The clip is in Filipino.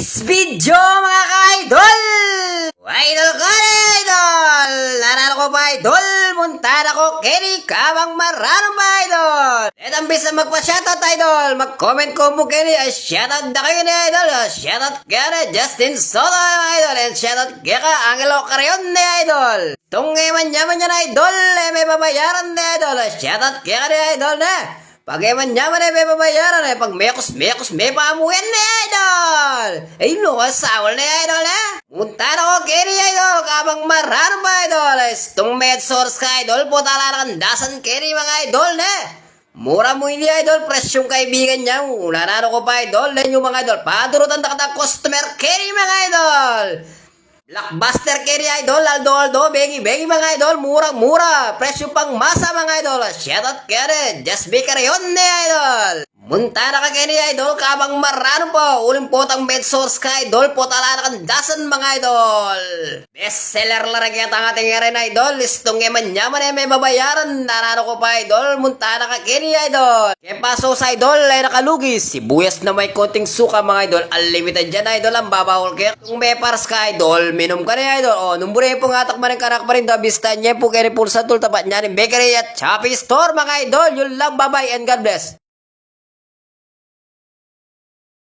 This video mga ka-idol! Idol ko na idol! Narano ko pa idol! Muntada ko Kenny Kabang Marano pa idol! At ang bisa magpa-shoutout idol! Mag-comment ko mo Kenny ay shoutout na kayo ni idol! Shoutout kaya na Justin Soto idol! And shoutout kaya ka Angelo Carrion ni idol! Tungay man yaman yan idol! May babayaran ni idol! Shoutout kaya ka ni idol na! Pag eman naman ay may babayaran ay pag mekos may pamuyan na idol. Ay no, asawal na idol na. Munta na ko Kenny idol, kabang marano ba idol. Itong med source ka idol, putala na kandasan Kenny mga idol na. Mura mo hindi idol, presyong kaibigan niya. Unarano ko pa idol, na yung mga idol. Padurutan na ka customer Kenny mga idol. Blockbuster Kenny idol, Aldo, begi mga idol, murang-mura, presyo pang masa mga idol, shoutout kaya just be Carrion ni idol. Munta na ka Kenny idol, kabang marano po, uling potang med source ka idol, potala na kandasan mga idol. Bestseller lang kaya ang ating rin idol, listong eman yaman may babayaran, narano ko pa idol, munta na ka Kenny idol. Kaya paso sa idol ay nakalugis, sibuyas na may konting suka mga idol, unlimited dyan idol, ang babawal kaya kung may paras ka idol, minum ka rin idol, o numbure po nga takman ng karak pa rin, dabista niya po kaya rin pulsa tul tapat niya rin bakery at Shopee store mga idol, yun lang, bye bye and God bless.